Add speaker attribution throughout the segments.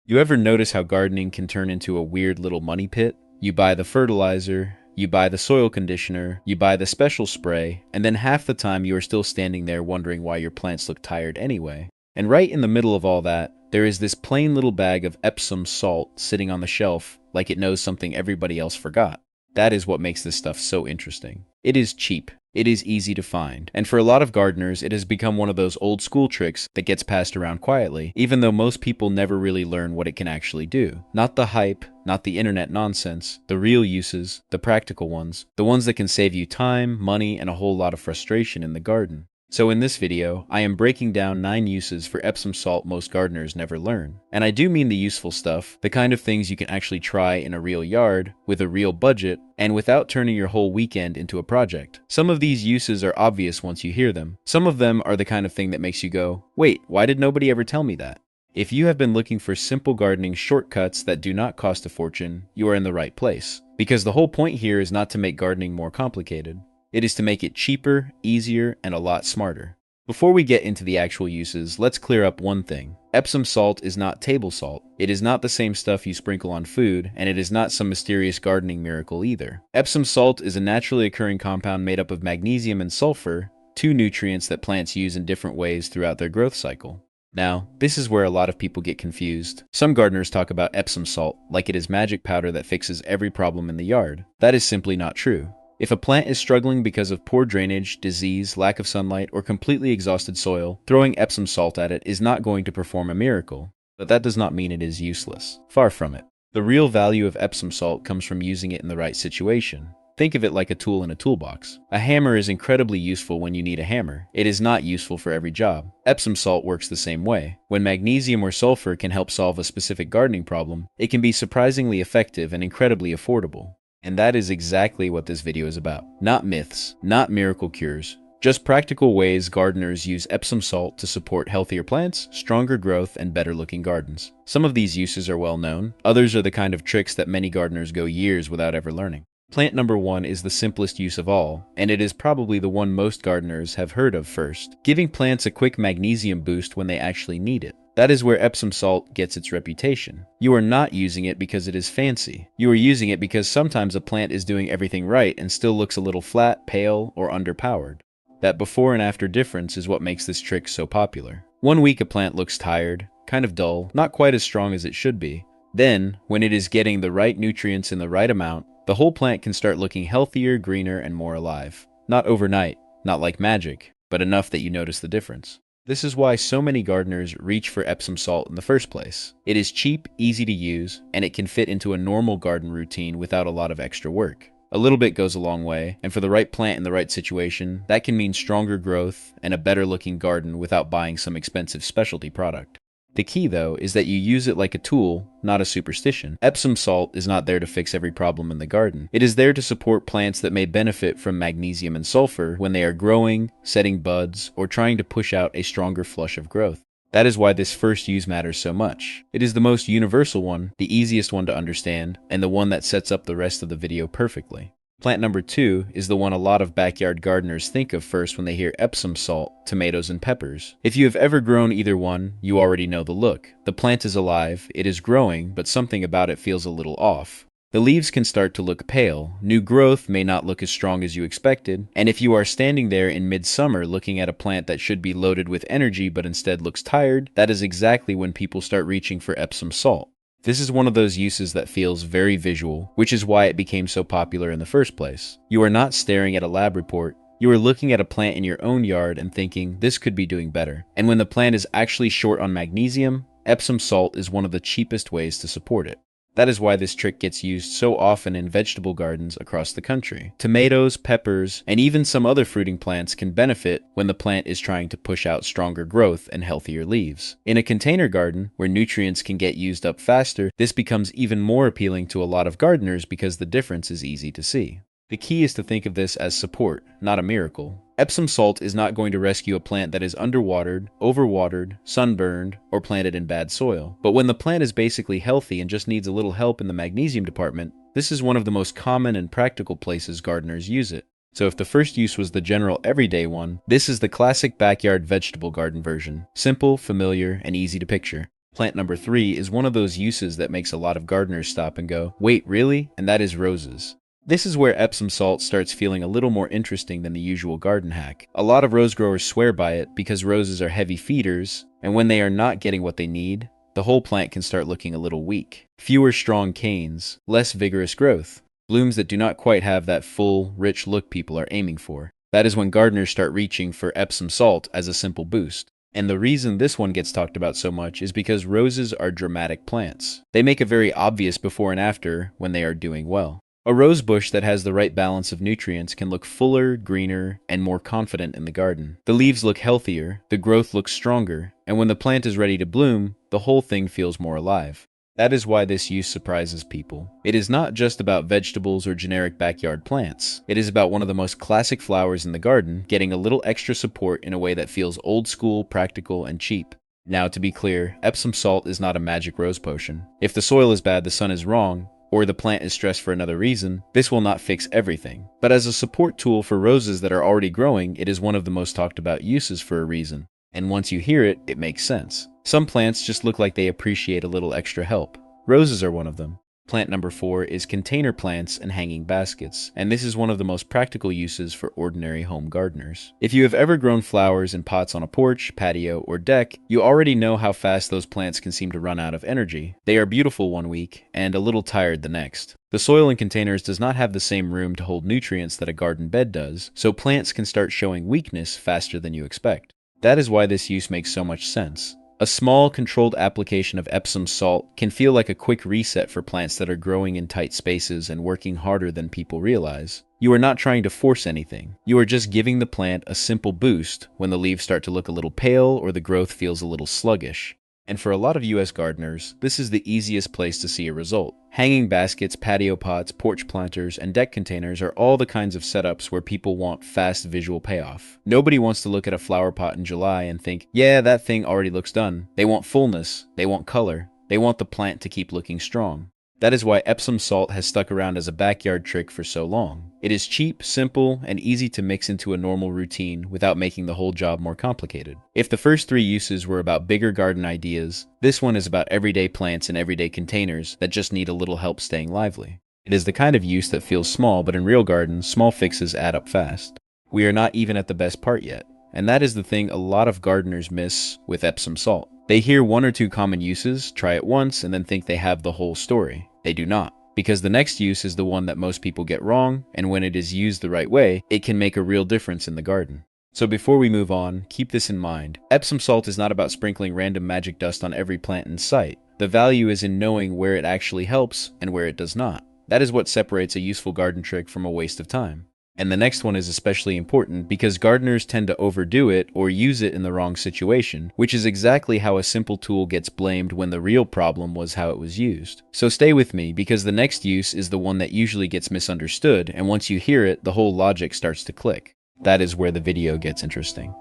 Speaker 1: You ever notice how gardening can turn into a weird little money pit? You buy the fertilizer, you buy the soil conditioner, you buy the special spray, and then half the time you are still standing there wondering why your plants look tired anyway. And right in the middle of all that, there is this plain little bag of Epsom salt sitting on the shelf like it knows something everybody else forgot. That is what makes this stuff so interesting. It is cheap. It is easy to find, and for a lot of gardeners, it has become one of those old school tricks that gets passed around quietly, even though most people never really learn what it can actually do. Not the hype, not the internet nonsense, the real uses, the practical ones, the ones that can save you time, money, and a whole lot of frustration in the garden. So in this video, I am breaking down 9 uses for Epsom salt most gardeners never learn. And I do mean the useful stuff, the kind of things you can actually try in a real yard, with a real budget, and without turning your whole weekend into a project. Some of these uses are obvious once you hear them. Some of them are the kind of thing that makes you go, wait, why did nobody ever tell me that? If you have been looking for simple gardening shortcuts that do not cost a fortune, you are in the right place. Because the whole point here is not to make gardening more complicated. It is to make it cheaper, easier, and a lot smarter. Before we get into the actual uses, let's clear up one thing. Epsom salt is not table salt. It is not the same stuff you sprinkle on food, and it is not some mysterious gardening miracle either. Epsom salt is a naturally occurring compound made up of magnesium and sulfur, 2 nutrients that plants use in different ways throughout their growth cycle. Now, this is where a lot of people get confused. Some gardeners talk about Epsom salt like it is magic powder that fixes every problem in the yard. That is simply not true. If a plant is struggling because of poor drainage, disease, lack of sunlight, or completely exhausted soil, throwing Epsom salt at it is not going to perform a miracle. But that does not mean it is useless. Far from it. The real value of Epsom salt comes from using it in the right situation. Think of it like a tool in a toolbox. A hammer is incredibly useful when you need a hammer. It is not useful for every job. Epsom salt works the same way. When magnesium or sulfur can help solve a specific gardening problem, it can be surprisingly effective and incredibly affordable. And that is exactly what this video is about. Not myths, not miracle cures, just practical ways gardeners use Epsom salt to support healthier plants, stronger growth, and better looking gardens. Some of these uses are well known, others are the kind of tricks that many gardeners go years without ever learning. Plant number 1 is the simplest use of all, and it is probably the one most gardeners have heard of first, giving plants a quick magnesium boost when they actually need it. That is where Epsom salt gets its reputation. You are not using it because it is fancy. You are using it because sometimes a plant is doing everything right and still looks a little flat, pale, or underpowered. That before and after difference is what makes this trick so popular. One week a plant looks tired, kind of dull, not quite as strong as it should be. Then, when it is getting the right nutrients in the right amount, the whole plant can start looking healthier, greener, and more alive. Not overnight, not like magic, but enough that you notice the difference. This is why so many gardeners reach for Epsom salt in the first place. It is cheap, easy to use, and it can fit into a normal garden routine without a lot of extra work. A little bit goes a long way, and for the right plant in the right situation, that can mean stronger growth and a better looking garden without buying some expensive specialty product. The key, though, is that you use it like a tool, not a superstition. Epsom salt is not there to fix every problem in the garden. It is there to support plants that may benefit from magnesium and sulfur when they are growing, setting buds, or trying to push out a stronger flush of growth. That is why this first use matters so much. It is the most universal one, the easiest one to understand, and the one that sets up the rest of the video perfectly. Plant number 2 is the one a lot of backyard gardeners think of first when they hear Epsom salt, tomatoes, and peppers. If you have ever grown either one, you already know the look. The plant is alive, it is growing, but something about it feels a little off. The leaves can start to look pale, new growth may not look as strong as you expected, and if you are standing there in midsummer looking at a plant that should be loaded with energy but instead looks tired, that is exactly when people start reaching for Epsom salt. This is one of those uses that feels very visual, which is why it became so popular in the first place. You are not staring at a lab report, you are looking at a plant in your own yard and thinking, this could be doing better. And when the plant is actually short on magnesium, Epsom salt is one of the cheapest ways to support it. That is why this trick gets used so often in vegetable gardens across the country. Tomatoes, peppers, and even some other fruiting plants can benefit when the plant is trying to push out stronger growth and healthier leaves. In a container garden, where nutrients can get used up faster, this becomes even more appealing to a lot of gardeners because the difference is easy to see. The key is to think of this as support, not a miracle. Epsom salt is not going to rescue a plant that is underwatered, overwatered, sunburned, or planted in bad soil. But when the plant is basically healthy and just needs a little help in the magnesium department, this is one of the most common and practical places gardeners use it. So if the first use was the general everyday one, this is the classic backyard vegetable garden version. Simple, familiar, and easy to picture. Plant number 3 is one of those uses that makes a lot of gardeners stop and go, "Wait, really?" And that is roses. This is where Epsom salt starts feeling a little more interesting than the usual garden hack. A lot of rose growers swear by it because roses are heavy feeders, and when they are not getting what they need, the whole plant can start looking a little weak. Fewer strong canes, less vigorous growth, blooms that do not quite have that full, rich look people are aiming for. That is when gardeners start reaching for Epsom salt as a simple boost. And the reason this one gets talked about so much is because roses are dramatic plants. They make a very obvious before and after when they are doing well. A rose bush that has the right balance of nutrients can look fuller, greener, and more confident in the garden. The leaves look healthier, the growth looks stronger, and when the plant is ready to bloom, the whole thing feels more alive. That is why this use surprises people. It is not just about vegetables or generic backyard plants. It is about one of the most classic flowers in the garden getting a little extra support in a way that feels old school, practical, and cheap. Now, to be clear, Epsom salt is not a magic rose potion. If the soil is bad, the sun is wrong, or the plant is stressed for another reason, this will not fix everything. But as a support tool for roses that are already growing, it is one of the most talked about uses for a reason. And once you hear it, it makes sense. Some plants just look like they appreciate a little extra help. Roses are one of them. Plant number 4 is container plants and hanging baskets, and this is one of the most practical uses for ordinary home gardeners. If you have ever grown flowers in pots on a porch, patio, or deck, you already know how fast those plants can seem to run out of energy. They are beautiful one week, and a little tired the next. The soil in containers does not have the same room to hold nutrients that a garden bed does, so plants can start showing weakness faster than you expect. That is why this use makes so much sense. A small, controlled application of Epsom salt can feel like a quick reset for plants that are growing in tight spaces and working harder than people realize. You are not trying to force anything. You are just giving the plant a simple boost when the leaves start to look a little pale or the growth feels a little sluggish. And for a lot of US gardeners, this is the easiest place to see a result. Hanging baskets, patio pots, porch planters, and deck containers are all the kinds of setups where people want fast visual payoff. Nobody wants to look at a flower pot in July and think, yeah, that thing already looks done. They want fullness, they want color, they want the plant to keep looking strong. That is why Epsom salt has stuck around as a backyard trick for so long. It is cheap, simple, and easy to mix into a normal routine without making the whole job more complicated. If the first 3 uses were about bigger garden ideas, this one is about everyday plants in everyday containers that just need a little help staying lively. It is the kind of use that feels small, but in real gardens, small fixes add up fast. We are not even at the best part yet, and that is the thing a lot of gardeners miss with Epsom salt. They hear 1 or 2 common uses, try it once, and then think they have the whole story. They do not, because the next use is the one that most people get wrong, and when it is used the right way, it can make a real difference in the garden. So before we move on, keep this in mind. Epsom salt is not about sprinkling random magic dust on every plant in sight. The value is in knowing where it actually helps and where it does not. That is what separates a useful garden trick from a waste of time. And the next one is especially important because gardeners tend to overdo it or use it in the wrong situation, which is exactly how a simple tool gets blamed when the real problem was how it was used. So stay with me because the next use is the one that usually gets misunderstood, and once you hear it, the whole logic starts to click. That is where the video gets interesting.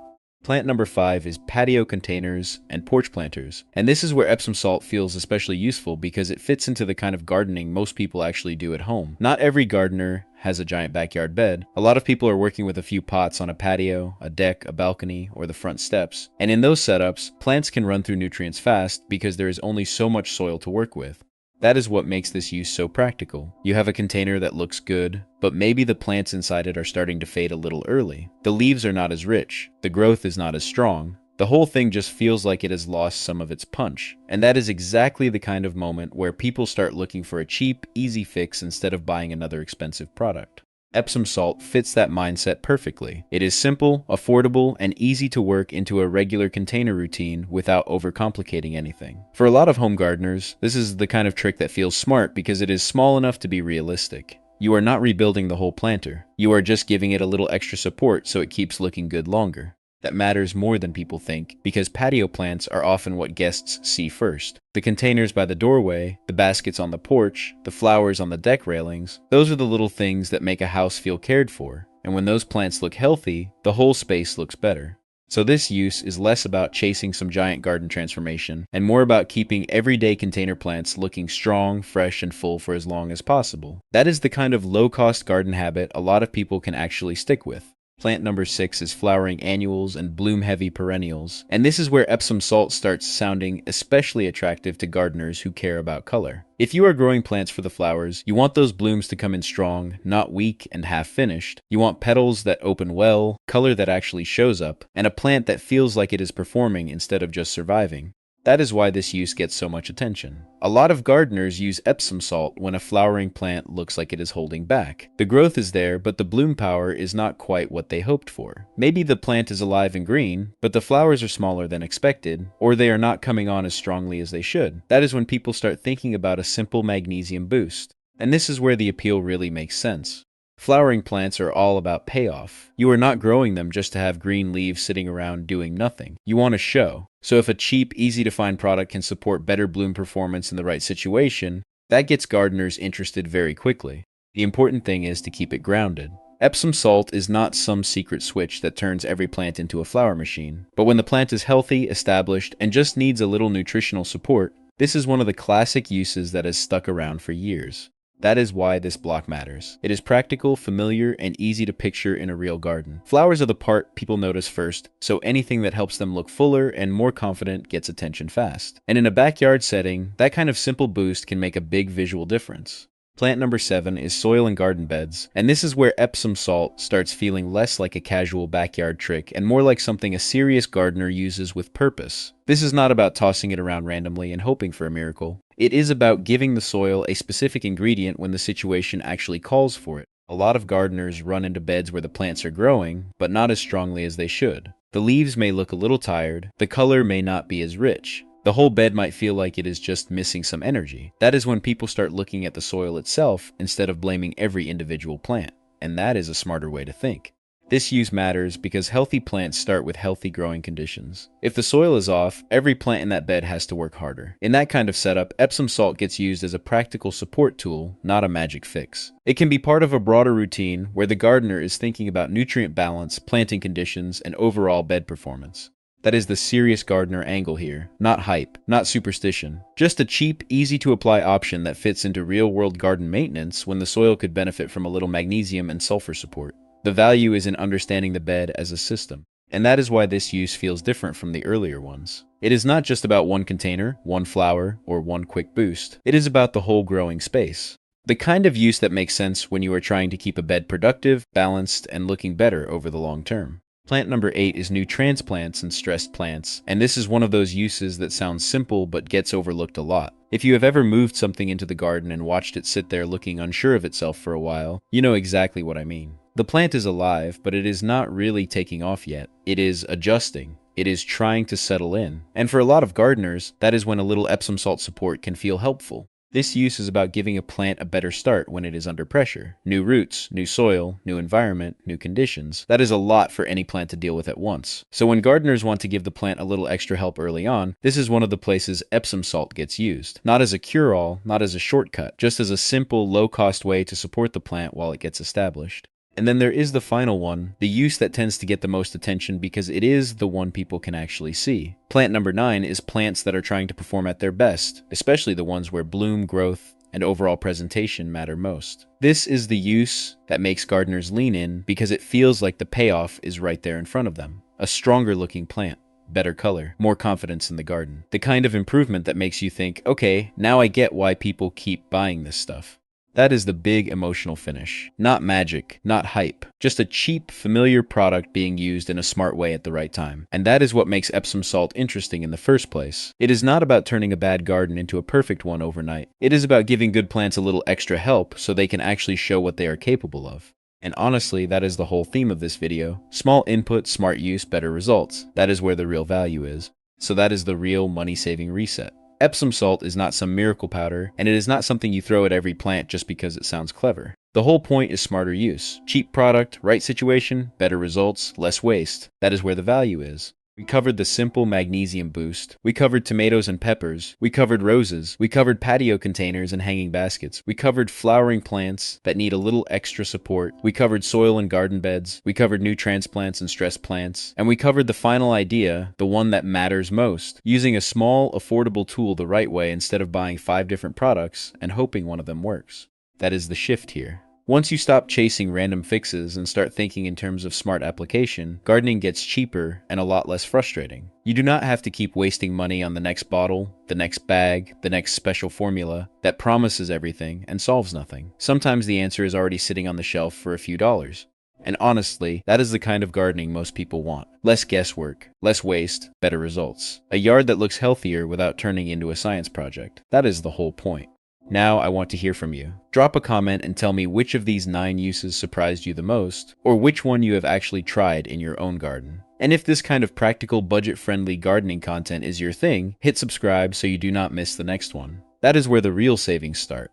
Speaker 1: Plant number 5 is patio containers and porch planters. And this is where Epsom salt feels especially useful because it fits into the kind of gardening most people actually do at home. Not every gardener has a giant backyard bed. A lot of people are working with a few pots on a patio, a deck, a balcony, or the front steps. And in those setups, plants can run through nutrients fast because there is only so much soil to work with. That is what makes this use so practical. You have a container that looks good, but maybe the plants inside it are starting to fade a little early. The leaves are not as rich, the growth is not as strong, the whole thing just feels like it has lost some of its punch. And that is exactly the kind of moment where people start looking for a cheap, easy fix instead of buying another expensive product. Epsom salt fits that mindset perfectly. It is simple, affordable, and easy to work into a regular container routine without overcomplicating anything. For a lot of home gardeners, this is the kind of trick that feels smart because it is small enough to be realistic. You are not rebuilding the whole planter. You are just giving it a little extra support so it keeps looking good longer. That matters more than people think, because patio plants are often what guests see first. The containers by the doorway, the baskets on the porch, the flowers on the deck railings, those are the little things that make a house feel cared for. And when those plants look healthy, the whole space looks better. So this use is less about chasing some giant garden transformation, and more about keeping everyday container plants looking strong, fresh, and full for as long as possible. That is the kind of low-cost garden habit a lot of people can actually stick with. Plant number 6 is flowering annuals and bloom-heavy perennials, and this is where Epsom salt starts sounding especially attractive to gardeners who care about color. If you are growing plants for the flowers, you want those blooms to come in strong, not weak and half-finished. You want petals that open well, color that actually shows up, and a plant that feels like it is performing instead of just surviving. That is why this use gets so much attention. A lot of gardeners use Epsom salt when a flowering plant looks like it is holding back. The growth is there, but the bloom power is not quite what they hoped for. Maybe the plant is alive and green, but the flowers are smaller than expected, or they are not coming on as strongly as they should. That is when people start thinking about a simple magnesium boost. And this is where the appeal really makes sense. Flowering plants are all about payoff. You are not growing them just to have green leaves sitting around doing nothing. You want a show. So if a cheap, easy-to-find product can support better bloom performance in the right situation, that gets gardeners interested very quickly. The important thing is to keep it grounded. Epsom salt is not some secret switch that turns every plant into a flower machine. But when the plant is healthy, established, and just needs a little nutritional support, this is one of the classic uses that has stuck around for years. That is why this block matters. It is practical, familiar, and easy to picture in a real garden. Flowers are the part people notice first, so anything that helps them look fuller and more confident gets attention fast. And in a backyard setting, that kind of simple boost can make a big visual difference. Plant number 7 is soil and garden beds, and this is where Epsom salt starts feeling less like a casual backyard trick and more like something a serious gardener uses with purpose. This is not about tossing it around randomly and hoping for a miracle. It is about giving the soil a specific ingredient when the situation actually calls for it. A lot of gardeners run into beds where the plants are growing, but not as strongly as they should. The leaves may look a little tired, the color may not be as rich. The whole bed might feel like it is just missing some energy. That is when people start looking at the soil itself instead of blaming every individual plant. And that is a smarter way to think. This use matters because healthy plants start with healthy growing conditions. If the soil is off, every plant in that bed has to work harder. In that kind of setup, Epsom salt gets used as a practical support tool, not a magic fix. It can be part of a broader routine where the gardener is thinking about nutrient balance, planting conditions, and overall bed performance. That is the serious gardener angle here. Not hype, not superstition. Just a cheap, easy-to-apply option that fits into real-world garden maintenance when the soil could benefit from a little magnesium and sulfur support. The value is in understanding the bed as a system. And that is why this use feels different from the earlier ones. It is not just about one container, one flower, or one quick boost. It is about the whole growing space. The kind of use that makes sense when you are trying to keep a bed productive, balanced, and looking better over the long term. Plant number 8 is new transplants and stressed plants, and this is one of those uses that sounds simple but gets overlooked a lot. If you have ever moved something into the garden and watched it sit there looking unsure of itself for a while, you know exactly what I mean. The plant is alive, but it is not really taking off yet. It is adjusting. It is trying to settle in. And for a lot of gardeners, that is when a little Epsom salt support can feel helpful. This use is about giving a plant a better start when it is under pressure. New roots, new soil, new environment, new conditions. That is a lot for any plant to deal with at once. So when gardeners want to give the plant a little extra help early on, this is one of the places Epsom salt gets used. Not as a cure-all, not as a shortcut, just as a simple, low-cost way to support the plant while it gets established. And then there is the final one, the use that tends to get the most attention because it is the one people can actually see. Plant number 9 is plants that are trying to perform at their best, especially the ones where bloom, growth, and overall presentation matter most. This is the use that makes gardeners lean in because it feels like the payoff is right there in front of them. A stronger looking plant, better color, more confidence in the garden. The kind of improvement that makes you think, okay, now I get why people keep buying this stuff. That is the big emotional finish. Not magic, not hype. Just a cheap, familiar product being used in a smart way at the right time. And that is what makes Epsom salt interesting in the first place. It is not about turning a bad garden into a perfect one overnight. It is about giving good plants a little extra help so they can actually show what they are capable of. And honestly, that is the whole theme of this video. Small input, smart use, better results. That is where the real value is. So that is the real money-saving reset. Epsom salt is not some miracle powder, and it is not something you throw at every plant just because it sounds clever. The whole point is smarter use. Cheap product, right situation, better results, less waste. That is where the value is. We covered the simple magnesium boost. We covered tomatoes and peppers. We covered roses. We covered patio containers and hanging baskets. We covered flowering plants that need a little extra support. We covered soil and garden beds. We covered new transplants and stressed plants. And we covered the final idea, the one that matters most, using a small, affordable tool the right way instead of buying 5 different products and hoping one of them works. That is the shift here. Once you stop chasing random fixes and start thinking in terms of smart application, gardening gets cheaper and a lot less frustrating. You do not have to keep wasting money on the next bottle, the next bag, the next special formula that promises everything and solves nothing. Sometimes the answer is already sitting on the shelf for a few dollars. And honestly, that is the kind of gardening most people want. Less guesswork, less waste, better results. A yard that looks healthier without turning into a science project. That is the whole point. Now I want to hear from you. Drop a comment and tell me which of these 9 uses surprised you the most, or which one you have actually tried in your own garden. And if this kind of practical, budget-friendly gardening content is your thing, hit subscribe so you do not miss the next one. That is where the real savings start.